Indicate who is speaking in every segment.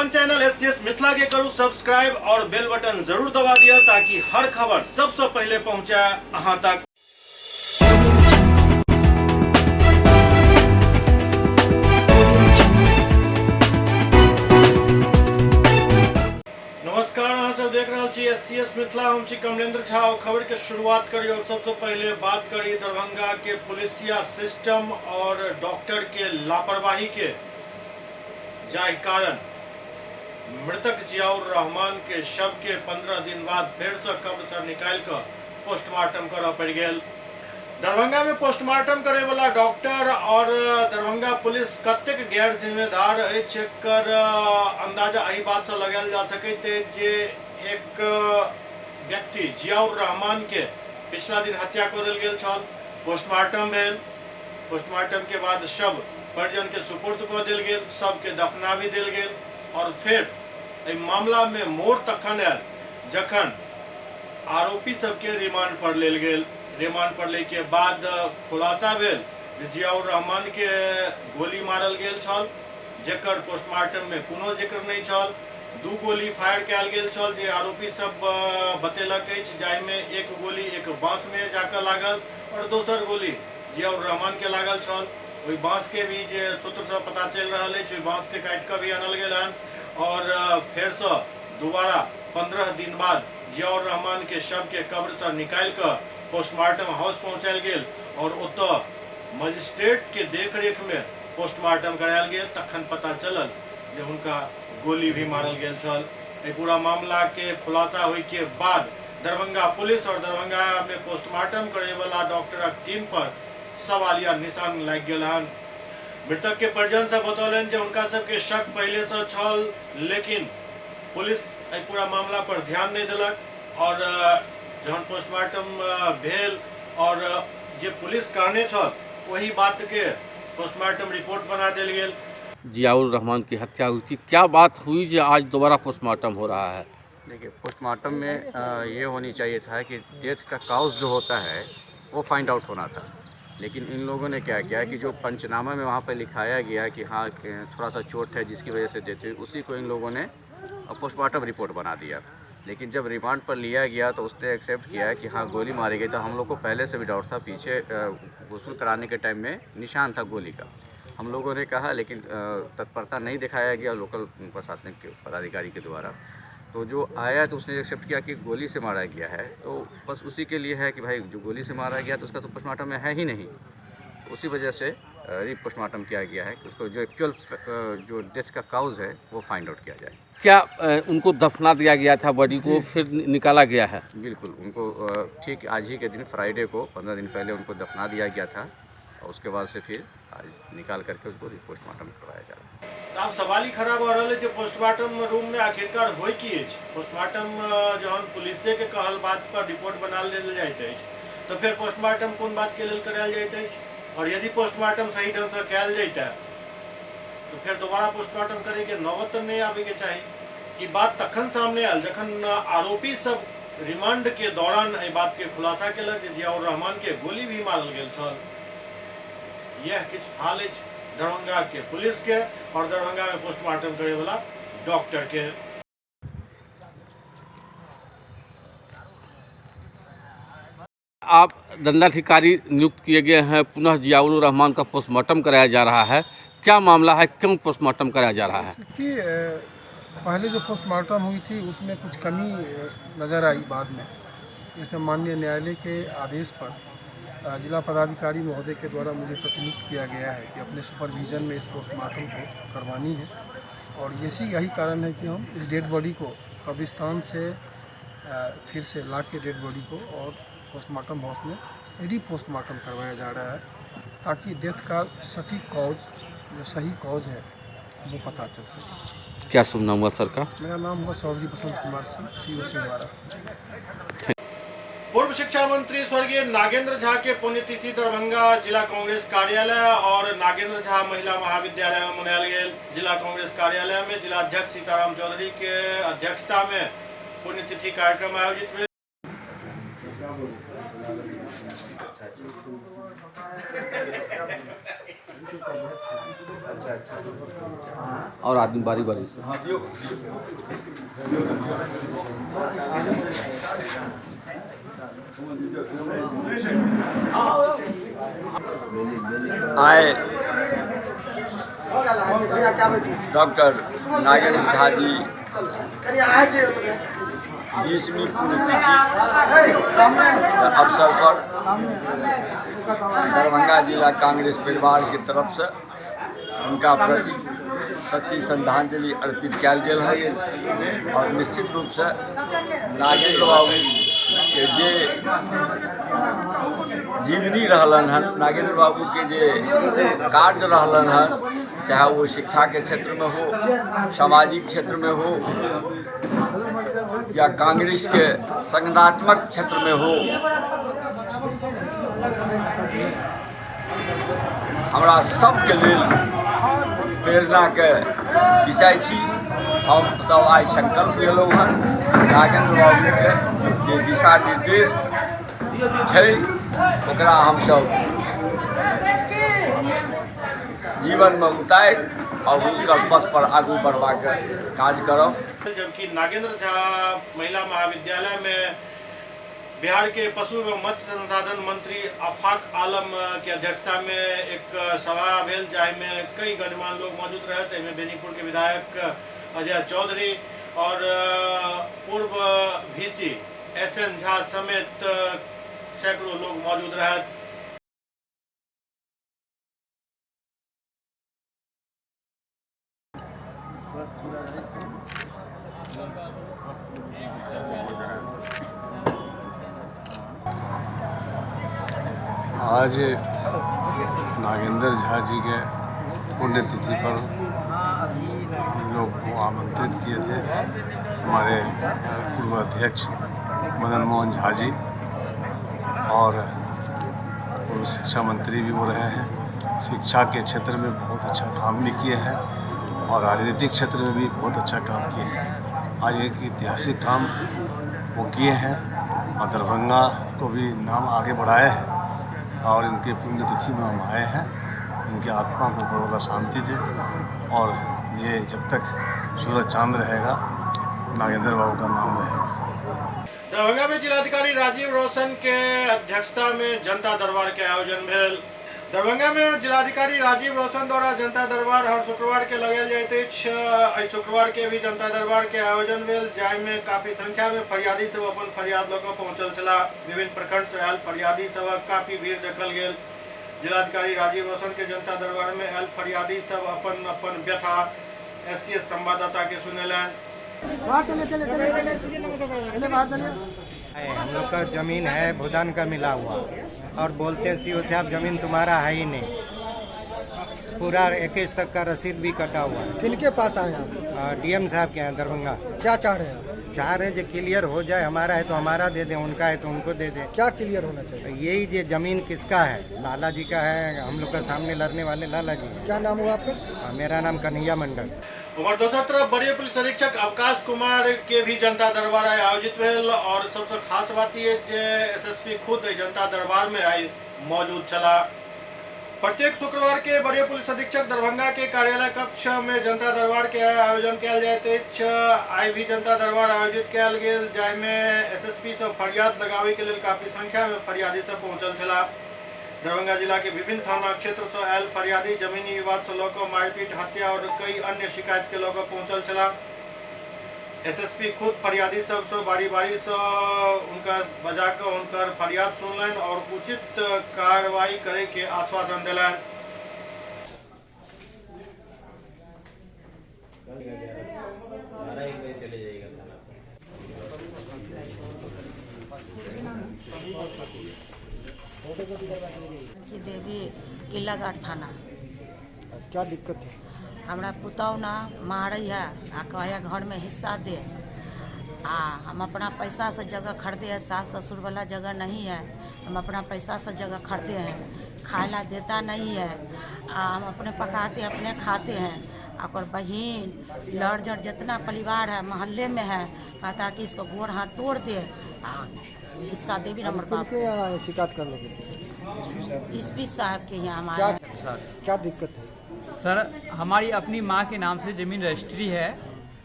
Speaker 1: अपन channel SCS Mithila के करू subscribe और बेल बटन जरूर दबा दिया ताकि हर खबर सबसे पहले पहुंचे अहां तक। नमस्कार, अहाँ सब देख रहा छी एससीएस मिथिला। हम छी कमलेंद्र झा। खबर के शुरुआत करी और सबसे पहले बात करी दरभंगा के पुलिसिया सिस्टम और डॉक्टर के लापरवाही के, जाहि कारण मृतक जियाउर रहमान के शव के 15 दिन बाद फेर से कब्र से निकाल कर पोस्टमार्टम करऽ पड़ गेल। दरभंगा में पोस्टमार्टम करे वाला डॉक्टर और दरभंगा पुलिस कतेक गैर जिम्मेदार अछि एकर अंदाजा एहि बात से लगायल जा सकैत अछि जे एक व्यक्ति जियाउर रहमान के पिछला दिन हत्या कऽ देल गेल छल। पोस्टमार्टम भेल, पोस्टमार्टम के बाद शव परिजन के सुपुर्द कऽ देल गेल, शव के दफना भी देल गेल और फिर एहि मामला में मोड़ तखन आयल जखन आरोपी सबके रिमांड पर लेल गेल। रिमांड पर ले के बाद खुलासा भेल जे जियाउर रहमान के गोली मारल गेल छल, जेकर पोस्टमार्टम में कोनो जिक्र नहीं छल। 2 गोली फायर कयल गेल छल जे आरोपी सब बतेलक अछि, जाहि में एक गोली एक बांस में जाकर लागल और दोसर गोली जियाउर रहमान के लागल छल। ओहि बांस के भी जे सूत्र से पता चल रहा है, ओहि बांस के काट कर भी आनल गेल हन और फिर से दोबारा 15 दिन बाद जियाउर रहमान के शव के कब्र से निकाल कर पोस्टमार्टम हाउस पहुंचायल गेल और ओतऽ मजिस्ट्रेट के देखरेख में पोस्टमार्टम करायल गेल। तखन पता चलल जे हुनका गोली भी मारल गेल छल। एहि पूरा मामला के खुलासा होय के बाद दरभंगा पुलिस और दरभंगा में पोस्टमार्टम करे वाला डॉक्टरक टीम पर सवालिया निशान लाग गेल हन। मृतक के परिजन से बतौलन जे उनका सबके शक पहले से छल, लेकिन पुलिस एहि पूरा मामला पर ध्यान नहीं देलक और जहन पोस्टमार्टम भेल और जे पुलिस कहने छल वही बात के पोस्टमार्टम रिपोर्ट बना देल गेल।
Speaker 2: जियाउर रहमान की हत्या हुई थी, क्या बात हुई जो आज दोबारा पोस्टमार्टम हो रहा है?
Speaker 3: देखिए, पोस्टमार्टम में ये होनी चाहिए था कि डेथ का काउज जो होता है वो फाइंड आउट होना था, लेकिन इन लोगों ने क्या किया कि जो पंचनामा में वहाँ पर लिखाया गया कि हाँ थोड़ा सा चोट है जिसकी वजह से डेथ हुई, उसी को इन लोगों ने पोस्टमार्टम रिपोर्ट बना दिया। लेकिन जब रिमांड पर लिया गया तो उसने एक्सेप्ट किया कि हाँ गोली मारी गई। तो हम लोग को पहले से भी डाउट था, पीछे वसूल कराने के टाइम में निशान था गोली का। हम लोगों ने कहा, लेकिन तत्परता नहीं दिखाया गया लोकल प्रशासनिक पदाधिकारी के द्वारा। तो जो आया तो उसने एक्सेप्ट किया कि गोली से मारा गया है, तो बस उसी के लिए है कि भाई जो गोली से मारा गया तो उसका तो पोस्टमार्टम में है ही नहीं। तो उसी वजह से पोस्टमार्टम किया गया है कि उसको जो एक्चुअल जो डेथ का काउज है वो फाइंड आउट किया जाए।
Speaker 2: क्या उनको दफना दिया गया था, बॉडी को फिर निकाला गया है? बिल्कुल,
Speaker 3: उनको ठीक आज ही के दिन फ्राइडे को 15 दिन पहले उनको दफना दिया गया था और उसके बाद से फिर आज निकाल करके उसको पोस्टमार्टम करवाया जा रहा है।
Speaker 1: तो अब सवाल ही खराब हो रहा है जो पोस्टमार्टम रूम में आखिरकार होय की अछि। पोस्टमार्टम जहन पुलिस के कहल बात पर रिपोर्ट बना देल जाइत अछि तो फिर पोस्टमार्टम कोन बात के लेल करायल जाइत अछि, और यदि पोस्टमार्टम सही ढंग से कयल जैते तो फिर दोबारा पोस्टमार्टम करे के नौबत नहीं आवे के चाहिए। ये बात तखन सामने आयल जखन आरोपी सब रिमांड के दौरान एहि बात के खुलासा केलक जे जियाउर रहमान के गोली भी मारल गेल छल। यह किछु हाल अछि दरभंगा के पुलिस के और दरभंगा में पोस्टमार्टम करे वाला डॉक्टर के।
Speaker 2: आप दंडाधिकारी नियुक्त किए गए हैं, पुनः जियाउर रहमान का पोस्टमार्टम कराया जा रहा है, क्या मामला है, क्यों पोस्टमार्टम कराया जा रहा है?
Speaker 4: पहले जो पोस्टमार्टम हुई थी उसमें कुछ कमी नज़र आई बाद में। इसमें माननीय न्यायालय के आदेश पर जिला पदाधिकारी महोदय के द्वारा मुझे प्रतिनियुक्त किया गया है कि अपने सुपरविजन में इस पोस्टमार्टम को करवानी है। और यही कारण है कि हम इस डेड बॉडी को कब्रिस्तान से फिर से ला के डेड बॉडी को और पोस्टमार्टम हाउस में रीपोस्टमार्टम करवाया जा रहा है, ताकि डेथ का सटीक कॉज, जो सही कॉज है, वो पता चल सके।
Speaker 2: क्या शुभ नाम हुआ सर का?
Speaker 4: मेरा नाम हुआ चौधरी बसंत कुमार सिंह, COC द्वारा।
Speaker 1: पूर्व शिक्षा मंत्री स्वर्गीय नागेंद्र झा के पुण्यतिथि दरभंगा जिला कांग्रेस कार्यालय और नागेंद्र झा महिला महाविद्यालय में मनायल गेल। जिला कांग्रेस कार्यालय में जिला अध्यक्ष सीताराम चौधरी के अध्यक्षता में पुण्यतिथि कार्यक्रम आयोजित हुए।
Speaker 2: और आदमी बारी बारी से।
Speaker 5: आए डॉक्टर नागेंद्र झा जी 20वीं पुण्यतिथि अवसर पर दरभंगा जिला कांग्रेस परिवार की तरफ से उनका प्रति सच्ची श्रद्धांजलि अर्पित कयल गेल है। और निश्चित रूप से नागेंद्र बाबू के जे जीवनी रहलन हन, नागेंद्र बाबू के जे कार्य रहलन हन, चाहे वो शिक्षा के क्षेत्र में हो, सामाजिक क्षेत्र में हो या कांग्रेस के संगठनात्मक क्षेत्र में हो, हमरा सबके लेल प्रेरणा के विषय छी। हम सब आज संकल्प लेलहुँ हन नागेंद्र बाबू के जे दिशा निर्देश छै ओकरा हम सब जीवन में उतारि और उनकर पथ पर आगू बढ़बाक काज करब।
Speaker 1: जबकि नागेंद्र झा महिला महाविद्यालय में बिहार के पशु एवं मत्स्य संसाधन मंत्री आफाक आलम के अध्यक्षता में एक सभा भेल, जाहिमे कई गणमान्य लोग मौजूद रहे। इनमें बेनीपुर के विधायक अजय चौधरी और पूर्व VC SN झा समेत सैकड़ों लोग मौजूद रहे।
Speaker 6: आज नागेंद्र झा जी के पुण्यतिथि पर हम लोग को आमंत्रित किए थे हमारे पूर्व अध्यक्ष मदन मोहन झा जी, और पूर्व शिक्षा मंत्री भी वो रहे हैं। शिक्षा के क्षेत्र में बहुत अच्छा काम भी किए हैं और राजनीतिक क्षेत्र में भी बहुत अच्छा काम किए हैं। आज एक ऐतिहासिक काम वो किए हैं और दरभंगा को भी नाम आगे बढ़ाए हैं। और इनके पुण्यतिथि में हम आए हैं, इनके आत्मा को बड़ा शांति दे, और ये जब तक सूरज चांद रहेगा नागेंद्र बाबू का नाम रहेगा।
Speaker 1: दरभंगा में जिलाधिकारी राजीव रौशन के अध्यक्षता में जनता दरबार के आयोजन भेल। दरभंगा में जिलाधिकारी राजीव रौशन द्वारा जनता दरबार हर शुक्रवार के लगायल जाइत अछि। शुक्रवार के भी जनता दरबार के आयोजन भेल, जाहिमे काफी संख्या में फरियादी सब अपन फरियाद लऽ कऽ पहुंचल छलाह। विभिन्न प्रखंड से आयल फरियादी सब काफी भीड़ देखल गेल। जिलाधिकारी राजीव रौशन के जनता दरबार में आयल फरियादी सब अपन अपन व्यथा SCS संवाददाता के सुनेलन।
Speaker 7: हम लोग का जमीन है भूदान का मिला हुआ, और बोलते हैं CO साहब जमीन तुम्हारा है ही नहीं। पूरा 21 तक का रसीद भी कटा हुआ है।
Speaker 8: किनके पास आए आप?
Speaker 7: DM साहब के यहाँ दरभंगा।
Speaker 8: क्या चाह रहे हैं?
Speaker 7: चाह रहे जो क्लियर हो जाए, हमारा है तो हमारा दे दें, उनका है तो उनको दे दें।
Speaker 8: क्या क्लियर होना चाहिए?
Speaker 7: तो यही जो जमीन किसका है, लाला जी का है, हम लोग का सामने लड़ने वाले लाला जी है।
Speaker 8: क्या नाम हुआ आपका?
Speaker 7: मेरा नाम कन्हैया मंडल।
Speaker 1: और दूसरी तरफ वरीय पुलिस अधीक्षक अवकाश कुमार के भी जनता दरबार आयोजित भेल, और सबसे खास बात ये SSP खुद जनता दरबार में आई मौजूद चला। प्रत्येक शुक्रवार के वरीय पुलिस अधीक्षक दरभंगा के कार्यालय कक्ष में जनता दरबार के आयोजन कयल जाइत अछि। आई भी जनता दरबार आयोजित कयल गेल, जाहिमे SSP सब फरियाद लगावे के लेल काफी संख्या में फरियादी सब पहुंचल छला। दरभंगा जिला के विभिन्न थाना क्षेत्र से आयल फरियादी जमीनी विवाद से लऽ कऽ मारपीट, हत्या और कई अन्य शिकायत के लऽ कऽ पहुंचल छला। SSP खुद फरियादी सबसे बारी बारी से उनका बजा कर उनकर फरियाद सुनलन और उचित कार्रवाई करे के आश्वासन दिलन।
Speaker 9: देवी किलाघाट थाना।
Speaker 8: क्या दिक्कत है?
Speaker 9: हमरा पुतौ ना मारे है आ कहे घर में हिस्सा दे। हम अपना पैसा से जगह खरीदे हैं, सास ससुर वाला जगह नहीं है, हम अपना पैसा से जगह खरीदे हैं, खाला देता नहीं है। हम अपने पकाते अपने खाते हैं। और बहन लड़ जड़ जितना परिवार है मोहल्ले में है, कहता कि इसको गोर हाथ तोड़ दे, हिस्सा दे भी नंबर बाप।
Speaker 8: शिकायत करने के लिए
Speaker 9: SP साहब के यहाँ हमारे
Speaker 8: क्या दिक्कत है?
Speaker 10: सर हमारी अपनी माँ के नाम से ज़मीन रजिस्ट्री है,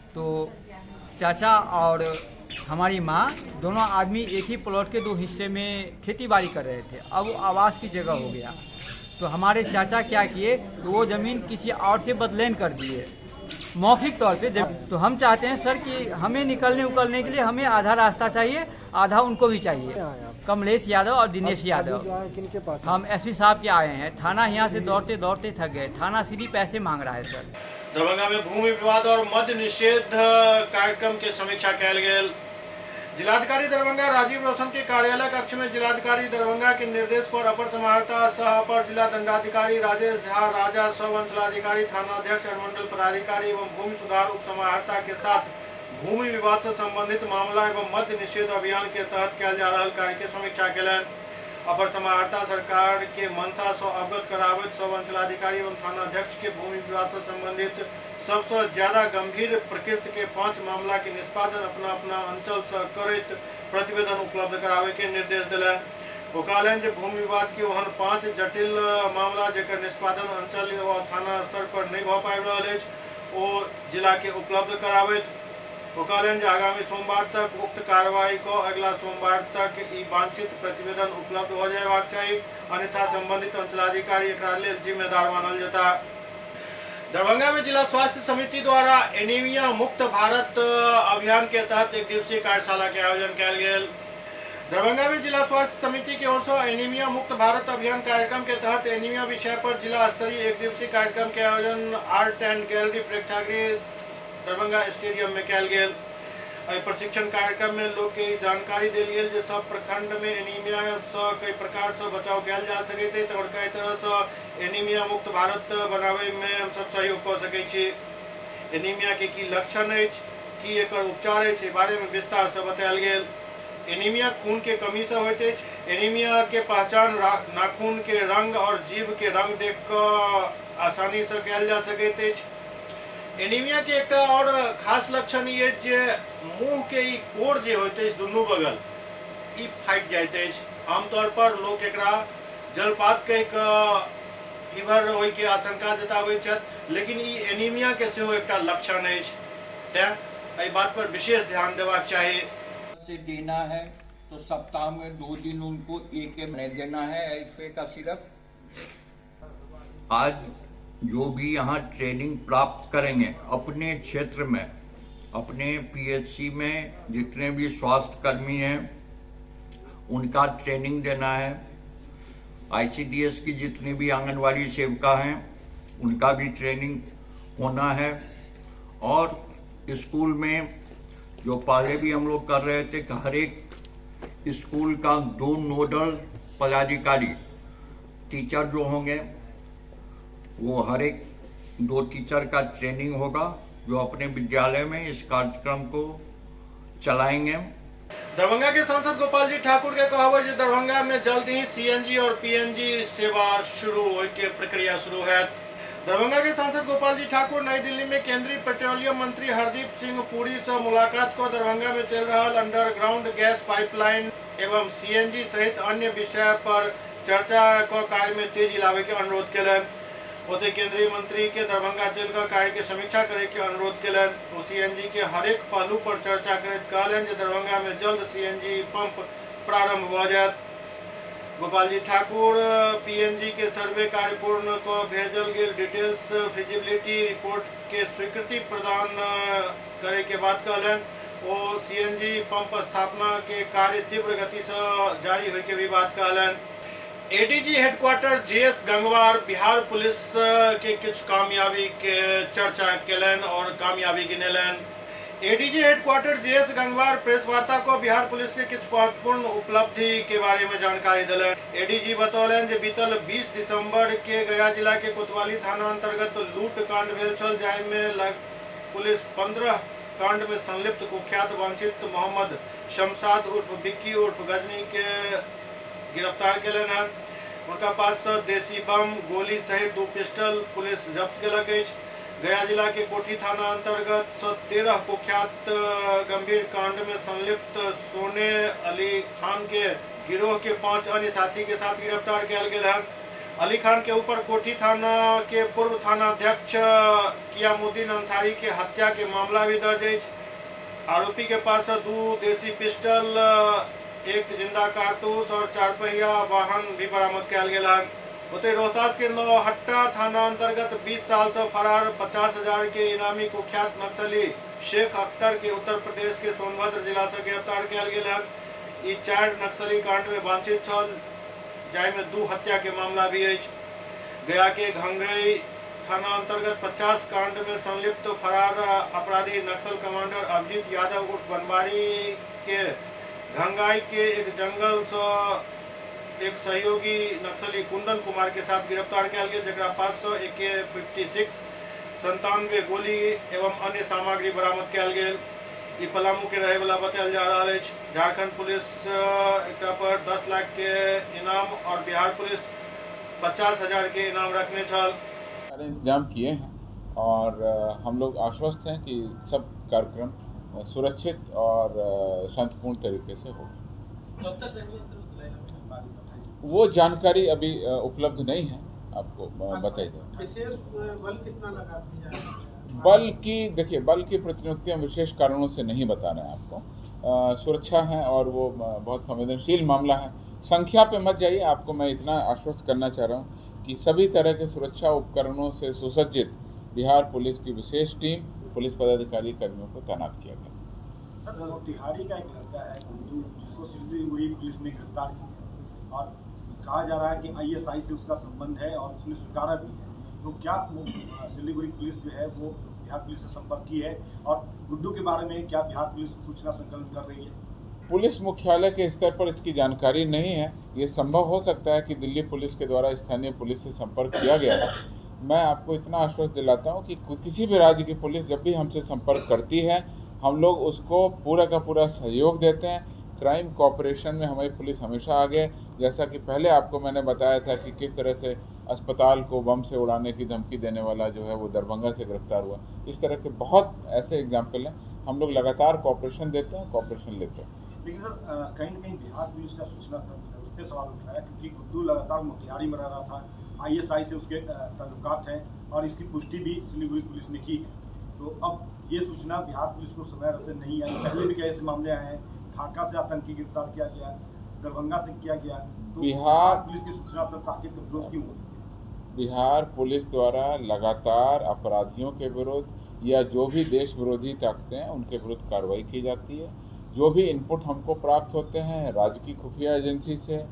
Speaker 10: तो चाचा और हमारी माँ दोनों आदमी एक ही प्लॉट के 2 हिस्से में खेती बाड़ी कर रहे थे। अब वो आवास की जगह हो गया, तो हमारे चाचा क्या किए, तो वो ज़मीन किसी और से बदलेन कर दिए मौखिक तौर पे। तो हम चाहते हैं सर कि हमें निकलने उकलने के लिए हमें आधा रास्ता चाहिए, आधा उनको भी चाहिए। कमलेश यादव और दिनेश यादव।
Speaker 8: किनके पास?
Speaker 10: हम एसपी साहब के आए हैं। थाना यहाँ से दौड़ते दौड़ते थक गए। थाना सीधी पैसे मांग रहा है सर।
Speaker 1: दरभंगा में भूमि विवाद और मद्य निषेध कार्यक्रम के समीक्षा कयल गेल। जिलाधिकारी दरभंगा राजीव रोशन के कार्यालय कक्ष में जिलाधिकारी दरभंगा के निर्देश पर अपर समाहर्ता सह अपर जिला दंडाधिकारी राजेश झा, राजा सब अंचलाधिकारी, थानाध्यक्ष, अनुमंडल पदाधिकारी एवं भूमि सुधार उप समाहर्ता के साथ भूमि विवाद से संबंधित मामला एवं मद्य निषेध अभियान के तहत कयल जा रहल कार्य के समीक्षा केलनि। अपर समाहर्ता सरकार के मंशा से अवगत कराबैत सब अंचलाधिकारी एवं थानाध्यक्ष के भूमि विवाद से संबंधित सबसे ज्यादा गंभीर प्रकृति के 5 मामला के निष्पादन अपना अपना अंचल से करैत प्रतिवेदन उपलब्ध कराबे के निर्देश दिलनि। ओ कहलनि जे भूमि विवाद के ओहन 5 जटिल मामला जेकर निष्पादन अंचल व थाना स्तर पर नहीं भ पाबि रहल अछि, ओ जिला के उपलब्ध कराबैत ओ कहलनि जे आगामी सोमवार तक उक्त कार्रवाई को अगला सोमवार तक ई वांछित प्रतिवेदन उपलब्ध हो जायबाक चाही, अन्यथा संबंधित अंचलाधिकारी एकरा लेल जिम्मेदार मानल जेता। दरभंगा में जिला स्वास्थ्य समिति द्वारा एनीमिया मुक्त भारत अभियान के तहत 1 दिवसीय कार्यशाला के आयोजन किया गेल। दरभंगा में जिला स्वास्थ्य समिति की ओर से एनीमिया मुक्त भारत अभियान कार्यक्रम के तहत एनीमिया विषय पर जिला स्तरीय 1 दिवसीय कार्यक्रम के आयोजन आर्ट एंड गैलरी प्रेक्षागृह दरभंगा स्टेडियम में किया गेल। प्रशिक्षण कार्यक्रम में लोग के जानकारी दिल गेल जे सब प्रखंड में एनीमिया से कई प्रकार से बचाव किया जा सकैत अछि और कई तरह से एनीमिया मुक्त भारत बनावे में हम सब सहयोग कर सकै छी। एनीमिया के की लक्षण अछि, की एकर उपचार अछि, बारे में विस्तार से बतायल गेल। एनीमिया खून के कमी से होइत अछि। एनीमिया के पहचान नाखून के रंग और जीभ के रंग देख कर आसानी से कयल जा सकैत अछि। एनीमिया के एक और खास लक्षण ये जे मुंह के ई कोर जे होइत अछि दुनू बगल ई फाटि जाइत अछि। आमतौर पर लोग एकरा जलपात कहि कऽ फीवर होय के आशंका जताबै छथि, लेकिन ई एनीमिया के सेहो एकटा लक्षण अछि, तें एहि बात पर विशेष ध्यान देबाक चाही।
Speaker 5: से देना है तो सप्ताह में 2 दिन उनको एक देना है ऐसे का सिरप। आज जो भी यहाँ ट्रेनिंग प्राप्त करेंगे अपने क्षेत्र में, अपने पीएचसी में जितने भी स्वास्थ्य कर्मी हैं उनका ट्रेनिंग देना है। आईसीडीएस की जितनी भी आंगनवाड़ी सेविका हैं उनका भी ट्रेनिंग होना है। और स्कूल में जो पहले भी हम लोग कर रहे थे कि हर एक स्कूल का 2 नोडल पदाधिकारी टीचर जो होंगे वो हर एक 2 टीचर का ट्रेनिंग होगा जो अपने विद्यालय में इस कार्यक्रम को चलाएंगे।
Speaker 1: दरभंगा के सांसद गोपाल जी ठाकुर के कहब जे दरभंगा में जल्द ही सीएनजी और पीएनजी सेवा शुरू होने की प्रक्रिया शुरू है। दरभंगा के सांसद गोपाल जी ठाकुर नई दिल्ली में केंद्रीय पेट्रोलियम मंत्री हरदीप सिंह पुरी से मुलाकात को दरभंगा में चल रहा अंडरग्राउंड गैस पाइपलाइन एवं सीएनजी सहित अन्य विषय पर चर्चा को कार्य में तेजी लावे के अनुरोध केलन। ओते केंद्रीय मंत्री के दरभंगा चल कर कार्य के समीक्षा करे के अनुरोध केलन। सीएनजी के हर एक पहलू पर चर्चा करैत कहलन जे दरभंगा में जल्द सीएनजी पंप प्रारंभ हो जायत। गोपाल जी ठाकुर पीएनजी के सर्वे कार्य पूर्ण को भेजल गेल डिटेल्स फिजिबिलिटी रिपोर्ट के स्वीकृति प्रदान करे के बाद कहलन ओ सीएनजी पंप स्थापना के कार्य तीव्र गति से जारी होय के भी बात कहलन। ADG headquarter JS Gangwar Bihar police के कुछ कामयाबी के चर्चा केलन और कामयाबी गिनेलन। ADG headquarter JS Gangwar press वार्ता को बिहार पुलिस के कुछ महत्वपूर्ण उपलब्धि के बारे में जानकारी दिलन। एडीजी बतौलन जे बीतल 20 दिसंबर के गया जिला के कोतवाली थाना अंतर्गत लूट कांड भेल छल, जाहि में पुलिस 15 कांड में संलिप्त कुख्यात वंचित मोहम्मद शमशाद उर्फ बिक्की उर्फ गजनी के गिरफ्तार केलन है। उनका पास से देसी बम, गोली सहित 2 पिस्टल पुलिस जब्त केलक अछि। गया जिला के कोठी थाना अंतर्गत 13 कुख्यात गंभीर कांड में संलिप्त सोने अली खान के गिरोह के 5 अन्य साथी के साथ गिरफ्तार किया गेल है। अली खान के ऊपर कोठी थाना के पूर्व थाना अध्यक्ष कियामुद्दीन अंसारी के हत्या के मामला भी दर्ज है। आरोपी के पास 2 देसी पिस्टल, 1 जिंदा कारतूस और 4 पहिया वाहन भी बरामद किया गया है। होते रोहतास के नौहट्टा थाना अंतर्गत 20 साल से फरार 50,000 के इनामी कुख्यात नक्सली शेख अख्तर के उत्तर प्रदेश के सोनभद्र जिला से गिरफ्तार किया गया है। ये 4 नक्सली कांड में वांछित छल, जाय में 2 हत्या के मामला भी है। गया के घंगई थाना अंतर्गत 50 कांड में संलिप्त फरार अपराधी नक्सल कमांडर अभिजीत यादव उर्फ बनवारी के घंगाई के एक जंगल से एक सहयोगी नक्सली कुंदन कुमार के साथ गिरफ्तार किया गया, जरा पास से AK-56 97 गोली एवं अन्य सामग्री बरामद किया गया। ये पलामू के रहे वाला बताया जा रहा है। झारखंड पुलिस एक पर 10 लाख के इनाम और बिहार पुलिस 50,000 के इनाम रखने छल
Speaker 11: इंतजाम किए हैं और हम लोग आश्वस्त हैं कि सब कार्यक्रम सुरक्षित और शांतिपूर्ण तरीके से होगा। वो जानकारी अभी उपलब्ध नहीं है, आपको बताई जाए।
Speaker 12: विशेष बल कितना लगा?
Speaker 11: बल की देखिए, बल की प्रतिनियुक्तियां विशेष कारणों से नहीं बता रहे हैं आपको। सुरक्षा है और वो बहुत संवेदनशील मामला है। संख्या पे मत जाइए, आपको मैं इतना आश्वस्त करना चाह रहा हूँ कि सभी तरह के सुरक्षा उपकरणों से सुसज्जित बिहार पुलिस की विशेष टीम पुलिस पदाधिकारी कर्मियों को तैनात किया गया।
Speaker 12: तिहाड़ी का एक लड़का है जिसको सिलीगुड़ी पुलिस ने गिरफ्तार किया और कहा जा रहा है कि ISI से उसका संबंध है और उसने स्वीकारा भी है। तो क्या सिलीगुड़ी पुलिस जो है वो बिहार पुलिस से संपर्क की है और गुड्डू के बारे में क्या बिहार पुलिस सूचना संकलन कर रही है?
Speaker 11: पुलिस मुख्यालय के स्तर पर इसकी जानकारी नहीं है। ये संभव हो सकता है कि दिल्ली पुलिस के द्वारा स्थानीय पुलिस से संपर्क किया गया है। मैं आपको इतना आश्वस्त दिलाता हूँ कि किसी भी राज्य की पुलिस जब भी हमसे संपर्क करती है, हम लोग उसको पूरा का पूरा सहयोग देते हैं। क्राइम कोऑपरेशन में हमारी पुलिस हमेशा आगे है। जैसा कि पहले आपको मैंने बताया था कि किस तरह से अस्पताल को बम से उड़ाने की धमकी देने वाला जो है वो दरभंगा से गिरफ्तार हुआ। इस तरह के बहुत ऐसे एग्जाम्पल हैं। हम लोग लगातार कोऑपरेशन देते हैं, कोऑपरेशन लेते हैं।
Speaker 12: लेकिन सर कहीं न कहीं बिहार पुलिस का सूचना तंत्र उस पर सवाल उठाया क्योंकि गुड्डू लगातार मोतिहारी में रह रहा था। ISI से उसके ताल्लुकात हैं और इसकी पुष्टि भी सिलीगुड़ी पुलिस ने की है। तो अब ये सूचना बिहार पुलिस को समय रहते नहीं आई। पहले भी कई ऐसे मामले आए हैं, ढाका से आतंकी गिरफ्तार किया गया, दरभंगा से किया गया। तो बिहार पुलिस की सूचना पर ताकीद का विरोध क्यों होती है?
Speaker 11: बिहार पुलिस द्वारा लगातार अपराधियों के विरुद्ध या जो भी देश विरोधी ताकतें हैं उनके विरुद्ध कार्रवाई की जाती है। जो भी इनपुट हमको प्राप्त होते हैं राज्य की खुफिया एजेंसी से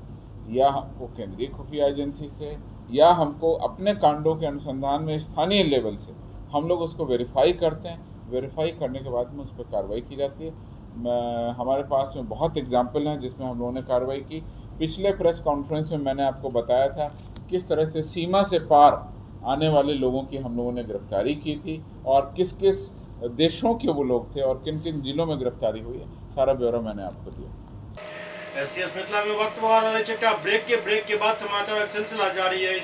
Speaker 11: या हमको केंद्रीय खुफिया एजेंसी से या हमको अपने कांडों के अनुसंधान में स्थानीय लेवल से, हम लोग उसको वेरीफाई करते हैं। वेरीफाई करने के बाद में उस पर कार्रवाई की जाती है। हमारे पास में बहुत एग्जाम्पल हैं जिसमें हम लोगों ने कार्रवाई की। पिछले प्रेस कॉन्फ्रेंस में मैंने आपको बताया था किस तरह से सीमा से पार आने वाले लोगों की हम लोगों ने गिरफ्तारी की थी और किस किस देशों के वो लोग थे और किन किन जिलों में गिरफ्तारी हुई है। सारा ब्यौरा मैंने आपको दिया।
Speaker 1: SCS मिथिला में वक्त ब्रेक के बाद समाचार का सिलसिला जारी है।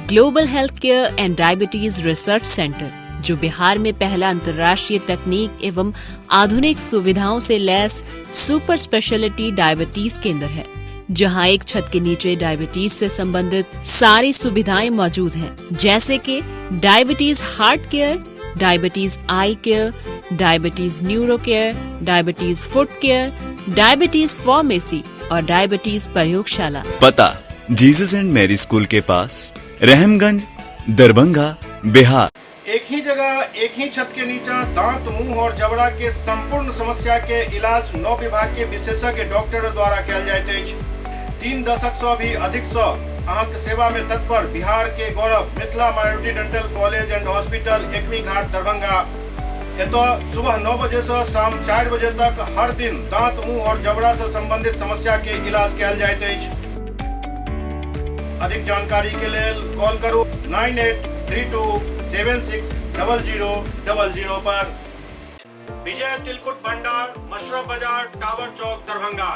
Speaker 13: Global health care and diabetes research centre, जो बिहार में पहला अंतर्राष्ट्रीय तकनीक एवं आधुनिक सुविधाओं से लैस सुपर स्पेशलिटी डायबिटीज केंद्र है, जहां एक छत के नीचे डायबिटीज से संबंधित सारी सुविधाएं मौजूद हैं, जैसे कि diabetes heart care, diabetes eye care, diabetes neuro care, diabetes foot care, diabetes pharmacy और डायबिटीज प्रयोगशाला।
Speaker 14: पता जीसस एंड मैरी स्कूल के पास, रहमगंज, दरभंगा, बिहार।
Speaker 1: एक ही जगह एक ही छत के नीचे दांत, मुंह और जबड़ा के संपूर्ण समस्या के इलाज 9 विभाग के विशेषज्ञ डॉक्टर द्वारा कयल जाइत अछि। 3 दशक से भी अधिक से अहाँक सेवा में तत्पर बिहार के गौरव Mithila minority dental college and hospital, Ekmi Ghat, Darbhanga. एतो सुबह 9 बजे से शाम 4 बजे तक हर दिन दांत, मुंह और जबड़ा से संबंधित समस्या के इलाज कयल जाइत अछि। अधिक जानकारी के लिए कॉल करो 9832760000 पर। विजय तिलकुट भंडार, मशरफ बाजार, टावर चौक, दरभंगा।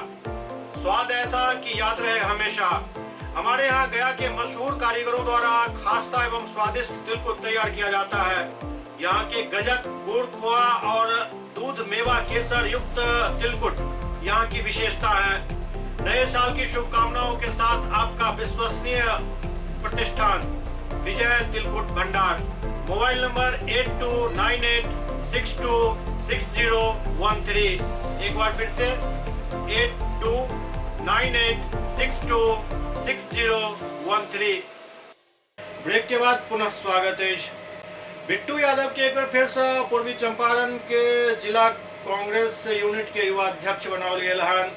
Speaker 1: स्वाद ऐसा कि याद रहे हमेशा। हमारे यहाँ गया के मशहूर कारीगरों द्वारा खास्ता एवं स्वादिष्ट तिलकुट तैयार किया जाता है। यहाँ के गजक, गुड़, खोआ और दूध, मेवा, केसर युक्त तिलकुट यहाँ की विशेषता है। नए साल की शुभकामनाओं के साथ आपका विश्वसनीय प्रतिष्ठान विजय तिलकुट भंडार। Mobile number 8298626013। एक बार फिर से 8298626013। ब्रेक के बाद पुनः स्वागत है। बिट्टू यादव के एक बार फिर से पूर्वी चंपारण के जिला कांग्रेस यूनिट के युवा अध्यक्ष बनावल गए हन।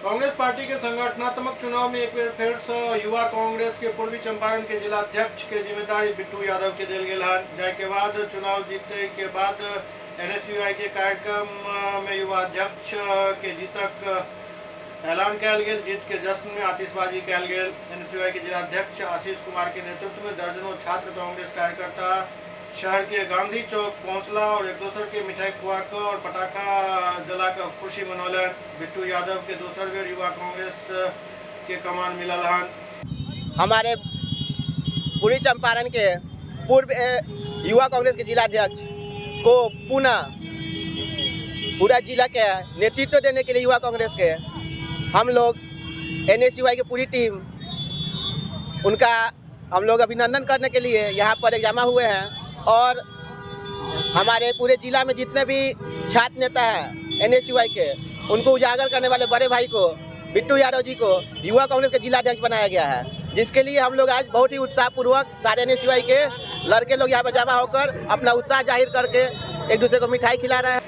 Speaker 1: कांग्रेस पार्टी के संगठनात्मक चुनाव में एक बार फिर से युवा कांग्रेस के पूर्वी चंपारण के जिला अध्यक्ष के जिम्मेदारी बिट्टू यादव के दिल गए हन। जाके बाद चुनाव जीतने के बाद NSUI के कार्यक्रम में युवा अध्यक्ष के जीतक ऐलान किया गया। जीत के जश्न में आतिशबाजी किया गया। NSUI के जिला अध्यक्ष आशीष कुमार के नेतृत्व में दर्जनों छात्र कांग्रेस कार्यकर्ता शहर के गांधी चौक पहुंचला और एक दूसरे के मिठाई खुआकर और पटाखा जलाकर खुशी मनौलन। बिट्टू यादव के दूसर बेर युवा कांग्रेस के कमान मिलल हन।
Speaker 15: हमारे पूर्वी चंपारण के पूर्व युवा कांग्रेस के जिला अध्यक्ष को पुनः पूरा जिला के नेतृत्व देने के लिए युवा कांग्रेस के हम लोग NSUI की पूरी टीम उनका हम लोग अभिनंदन करने के लिए यहाँ पर जमा हुए हैं। और हमारे पूरे जिला में जितने भी छात्र नेता हैं NSUI के, उनको उजागर करने वाले बड़े भाई को बिट्टू यादव जी को युवा कांग्रेस के जिला अध्यक्ष बनाया गया है, जिसके लिए हम लोग आज बहुत ही उत्साहपूर्वक सारे NSUI के लड़के लोग यहाँ पर जमा होकर अपना उत्साह जाहिर करके एक दूसरे को मिठाई खिला रहे हैं।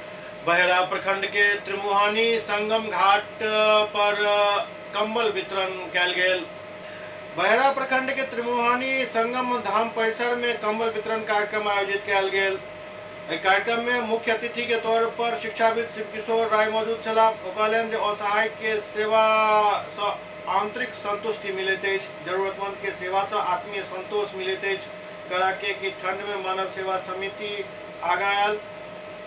Speaker 1: बहेरा प्रखंड के त्रिमुहानी संगम घाट पर कंबल वितरण किया गया। बहेरा प्रखंड के त्रिमुहानी संगम धाम परिसर में कंबल वितरण कार्यक्रम आयोजित किया गया। कार्यक्रम में मुख्य अतिथि के तौर पर शिक्षाविद शिव किशोर राय मौजूद छला। असहाय के सेवा से आंतरिक संतुष्टि मिले थे, जरूरतमंद के सेवा से आत्मीय संतोष मिले थे। कड़ाके की ठंड में मानव सेवा समिति आगायल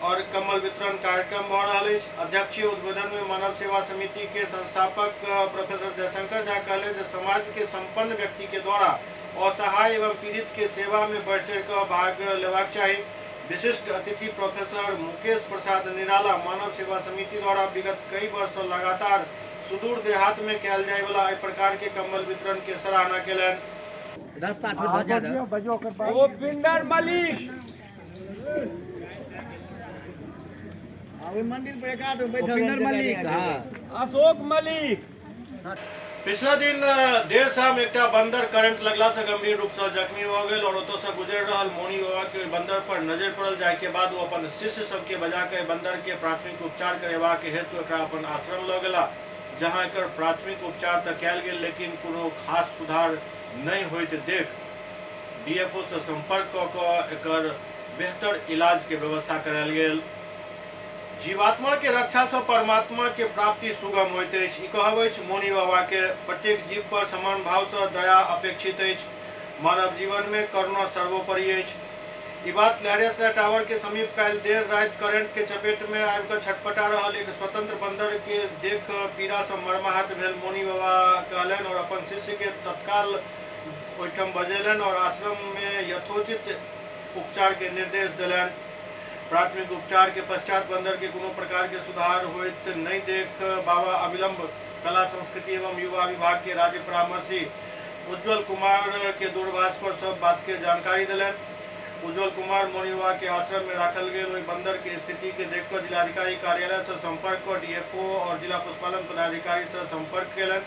Speaker 1: और कम्बल वितरण कार्यक्रम हो रहा है। अध्यक्षीय उद्बोधन में मानव सेवा समिति के संस्थापक प्रोफेसर जयशंकर झा कहले जे समाज के संपन्न व्यक्ति के द्वारा असहाय एवं पीड़ित के सेवा में बढ़ चढ़ कर भाग लेवाक चाहिए। विशिष्ट अतिथि प्रोफेसर मुकेश प्रसाद निराला मानव सेवा समिति द्वारा विगत कई वर्षों लगातार सुदूर देहात में किया जाए वाला एहि प्रकार के कम्बल वितरण के सराहना केलन।
Speaker 16: अशोक मलिक
Speaker 1: पिछला दिन देर शाम एक बंदर करंट लगला से गंभीर रूप से जख्मी हो गए और ओतो से गुजर रहा मोनी बाबा के बंदर पर नजर पड़ल जाए के बाद वो अपन शिष्य सबके बजा के बंदर के प्राथमिक उपचार करेवा के हेतु अपन आश्रम ल गेला, जहां एकर प्राथमिक उपचार तक कल गया, लेकिन कोनो खास सुधार नहीं होइत देख DFO से संपर्क कर बेहतर इलाज के व्यवस्था करायल गेल। जीवात्मा के रक्षा से परमात्मा के प्राप्ति सुगम होइत अछि, कहबै मोनी बाबा के। प्रत्येक जीव पर समान भाव से दया अपेक्षित अछि। मानव जीवन में करुणा सर्वोपरि अछि। ई बात लहरियासराय टावर के समीप काल देर रात करंट के चपेट में आबिकऽ छटपटा रहल एक स्वतंत्र बंदर के देख पीड़ा से मर्माहत भेल मोनी बाबा कहलन और अपन शिष्य के तत्काल ओहिठाम बजेलन और आश्रम में यथोचित उपचार के निर्देश दिलन। प्राथमिक उपचार के पश्चात बंदर के कोनो प्रकार के सुधार होइत नहीं देख बाबा अविलंब कला संस्कृति एवं युवा विभाग के राज्य परामर्शी उज्जवल कुमार के दूरभाष पर सब बात के जानकारी दिलन। उज्जवल कुमार मोनी बाबा के आश्रम में रखल गए बंदर की स्थिति के देखकर जिलाधिकारी कार्यालय से संपर्क कर DFO और जिला पशुपालन पदाधिकारी से संपर्क केलन।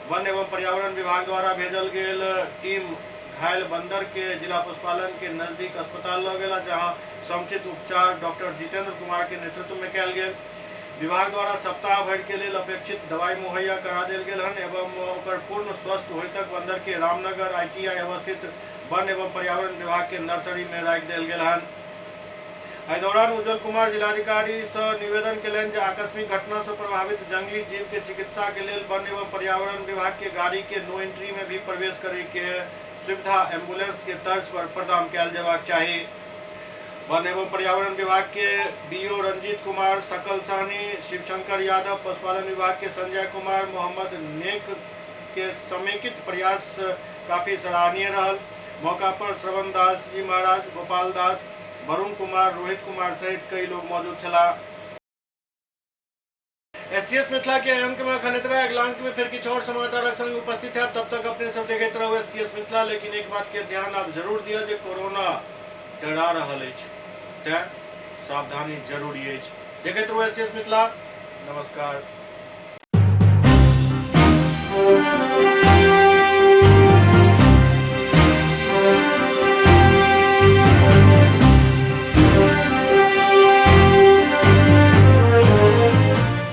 Speaker 1: वन एवं पर्यावरण विभाग द्वारा भेजल गेल टीम घायल बंदर के जिला पशुपालन के नजदीक अस्पताल ल गेला, जहां समुचित उपचार डॉक्टर जितेंद्र कुमार के नेतृत्व में कल गेल। विभाग द्वारा सप्ताह भर के लिए अपेक्षित दवाई मुहैया करा दिल गेल हन एवं ओकर पूर्ण स्वस्थ होय तक बंदर के रामनगर ITI अवस्थित वन एवं पर्यावरण विभाग के नर्सरी में राख दिल गेल हन। एहि दौरान उज्जवल कुमार जिलाधिकारी से निवेदन केलन जे आकस्मिक घटना से प्रभावित जंगली जीव के चिकित्सा के लिए वन एवं पर्यावरण विभाग के गाड़ी के नो एंट्री में भी प्रवेश करे के सुविधा एम्बुलेंस के तर्ज पर प्रदान किया जाबाक चाहिए। वन एवं पर्यावरण विभाग के BO रंजीत कुमार, सकल सहनी, शिवशंकर यादव, पशुपालन विभाग के संजय कुमार, मोहम्मद नेक के समेकित प्रयास काफी सराहनीय रहल। मौका पर श्रवण दास जी महाराज, गोपाल दास, वरुण कुमार, रोहित कुमार सहित कई लोग मौजूद छला। एससीएस मिथिला के अंक में खनितवा अगला अंक में फिर किछु और समाचार संग उपस्थित है। तब तक अपने सब देखते रहो एससीएस मिथिला। लेकिन एक बात के ध्यान आप जरूर दिया जे कोरोना डरा रहल अछि, ते सावधानी जरूरी अछि। देखते रहो एससीएस मिथिला। नमस्कार।